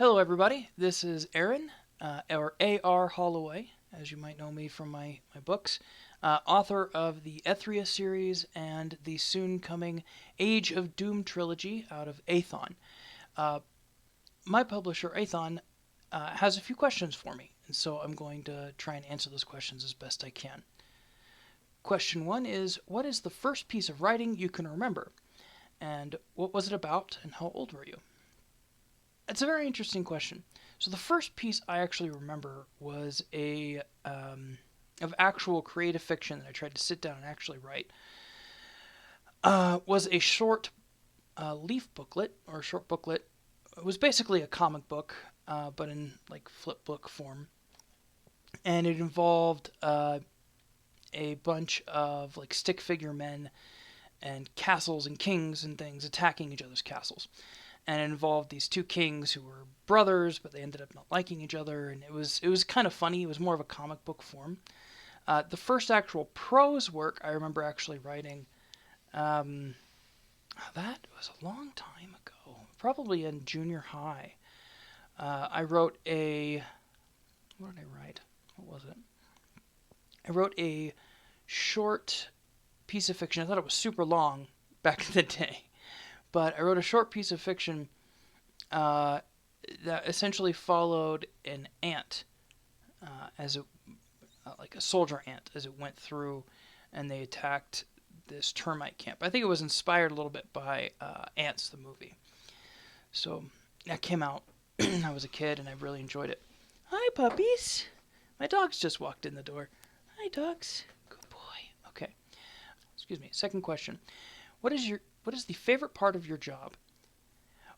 Hello, everybody. This is Aaron, or A.R Holloway, as you might know me from my books, author of the Ethria series and the soon-coming Age of Doom trilogy out of Thun. My publisher, Thun, has a few questions for me, and so I'm going to try and answer those questions as best I can. Question 1 is, what is the first piece of writing you can remember? And what was it about, and how old were you? It's a very interesting question. So the first piece I actually remember was of actual creative fiction that I tried to sit down and actually write. Was a short leaf booklet or a short booklet. It was basically a comic book, but in like flip book form, and it involved a bunch of like stick figure men and castles and kings and things attacking each other's castles. And it involved these two kings who were brothers, but they ended up not liking each other, and it was kind of funny. It was more of a comic book form. The first actual prose work I remember actually writing, that was a long time ago, probably in junior high. I wrote what did I write? What was it? I wrote a short piece of fiction. I thought it was super long back in the day. But I wrote a short piece of fiction that essentially followed an ant, like a soldier ant, as it went through, and they attacked this termite camp. I think it was inspired a little bit by Ants, the movie. So that came out when I was a kid, and I really enjoyed it. Hi, puppies. My dogs just walked in the door. Hi, dogs. Good boy. Okay. Excuse me. Second question. What is the favorite part of your job?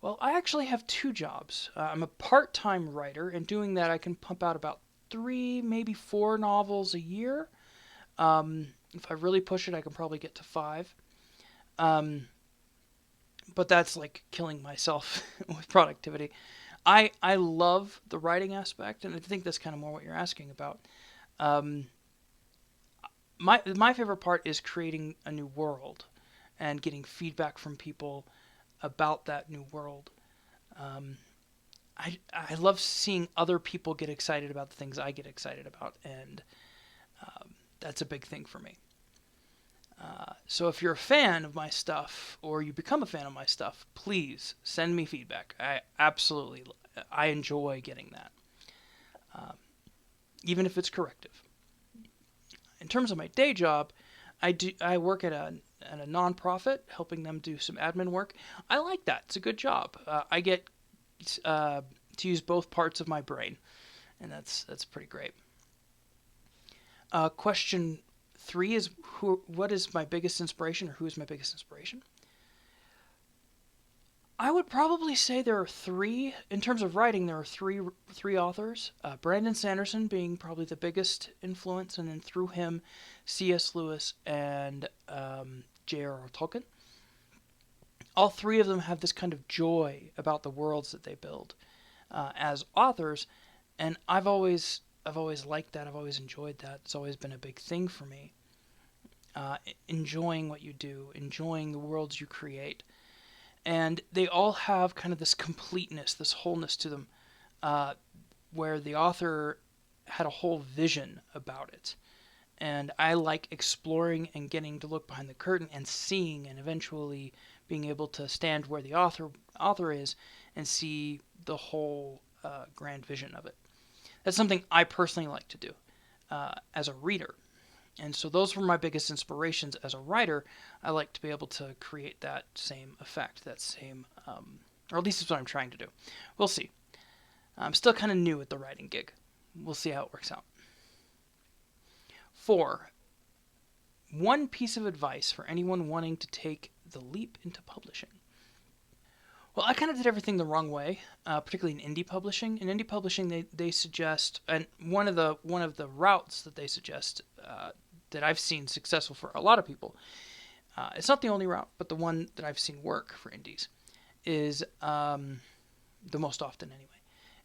Well, I actually have two jobs. I'm a part-time writer, and doing that I can pump out about 3, maybe 4 novels a year. If I really push it, I can probably get to 5. But that's like killing myself with productivity. I love the writing aspect, and I think that's kind of more what you're asking about. My favorite part is creating a new world and getting feedback from people about that new world. I love seeing other people get excited about the things I get excited about, and that's a big thing for me. So if you're a fan of my stuff, or you become a fan of my stuff, please send me feedback. I enjoy getting that, even if it's corrective. In terms of my day job, I work at a nonprofit, helping them do some admin work. I like that. It's a good job. I get to use both parts of my brain, and that's pretty great. Question 3 is what is my biggest inspiration, or who is my biggest inspiration? I would probably say there are 3. In terms of writing, there are three authors. Brandon Sanderson being probably the biggest influence, and then through him, C.S. Lewis and J.R.R. Tolkien. All 3 of them have this kind of joy about the worlds that they build as authors, and I've always liked that. I've always enjoyed that. It's always been a big thing for me. Enjoying what you do, enjoying the worlds you create. And they all have kind of this completeness, this wholeness to them, where the author had a whole vision about it. And I like exploring and getting to look behind the curtain and seeing, and eventually being able to stand where the author is and see the whole grand vision of it. That's something I personally like to do as a reader. And so those were my biggest inspirations as a writer. I like to be able to create that same effect, that same, or at least that's what I'm trying to do. We'll see. I'm still kind of new at the writing gig. We'll see how it works out. 4. One piece of advice for anyone wanting to take the leap into publishing. Well, I kind of did everything the wrong way, particularly in indie publishing. In indie publishing, they suggest, and one of the routes that they suggest that I've seen successful for a lot of people, it's not the only route, but the one that I've seen work for indies, is the most often anyway,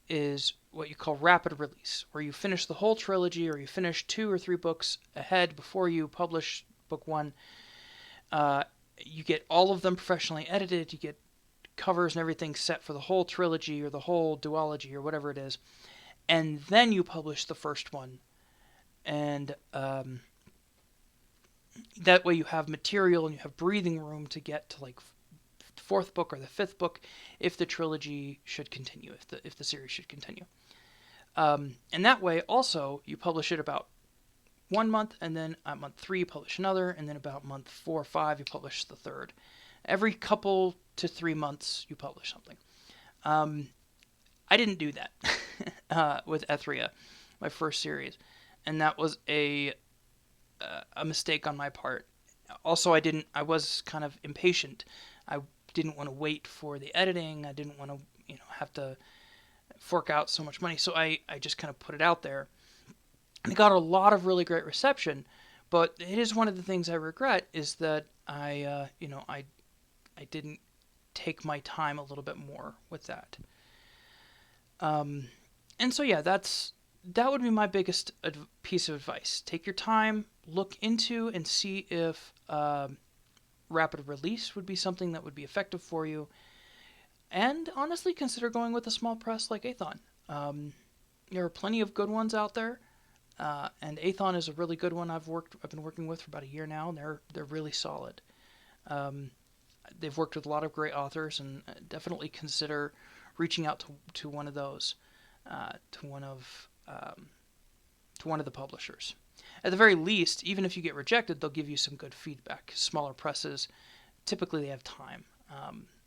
is what you call rapid release, where you finish the whole trilogy, or you finish 2 or 3 books ahead before you publish book 1. You get all of them professionally edited. You get covers and everything set for the whole trilogy or the whole duology or whatever it is, and then you publish the first one, and that way you have material and you have breathing room to get to like fourth book or the fifth book if the trilogy should continue, if the series should continue. And that way also you publish it about 1 month, and then at month 3 you publish another, and then about month 4 or 5 you publish the third. Every couple to 3 months you publish something. I didn't do that with Ethria, my first series, and that was a mistake on my part. Also, I was kind of impatient. I didn't want to wait for the editing. I didn't want to, have to fork out so much money. So I just kind of put it out there. And it got a lot of really great reception, but it is one of the things I regret is that I didn't take my time a little bit more with that. And so yeah, that would be my biggest piece of advice. Take your time, look into and see if rapid release would be something that would be effective for you, and honestly consider going with a small press like Athon. There are plenty of good ones out there, and Athon is a really good one I've been working with for about a year now, and they're really solid. They've worked with a lot of great authors, and definitely consider reaching out to one of those, to one of the publishers. At the very least, even if you get rejected, they'll give you some good feedback. Smaller presses, typically they have time.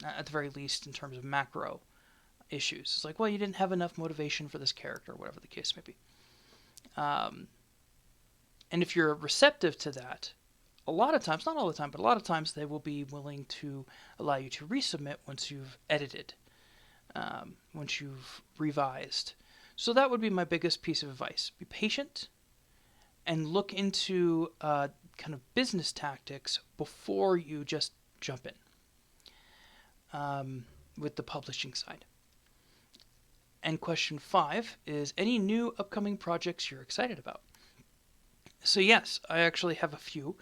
At the very least, in terms of macro issues, it's like, well, you didn't have enough motivation for this character, whatever the case may be. And if you're receptive to that, a lot of times, not all the time, but a lot of times they will be willing to allow you to resubmit once you've edited, once you've revised. So that would be my biggest piece of advice. Be patient and look into kind of business tactics before you just jump in with the publishing side. And question 5 is, any new upcoming projects you're excited about? So yes, I actually have a few,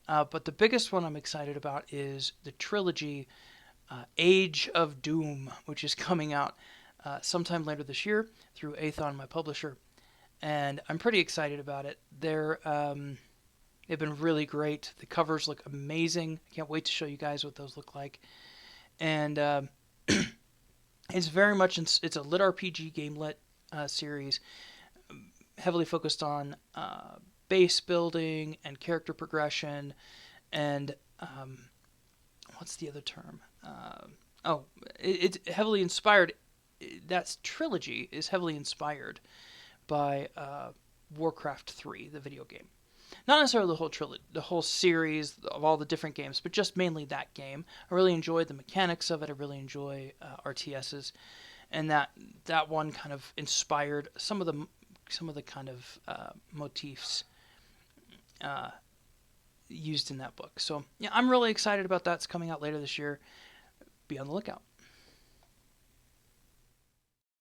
but the biggest one I'm excited about is the trilogy Age of Doom, which is coming out sometime later this year through Athon, my publisher, and I'm pretty excited about it. They've been really great. The covers look amazing. I can't wait to show you guys what those look like. And it's very much, it's a LitRPG gamelet series, heavily focused on base building and character progression, and what's the other term? It's heavily inspired. That trilogy is heavily inspired by Warcraft 3, the video game. Not necessarily the whole trilogy, the whole series of all the different games, but just mainly that game. I really enjoyed the mechanics of it. I really enjoy RTSs, and that one kind of inspired some of the kind of motifs used in that book. So yeah, I'm really excited about that. It's coming out later this year. Be on the lookout.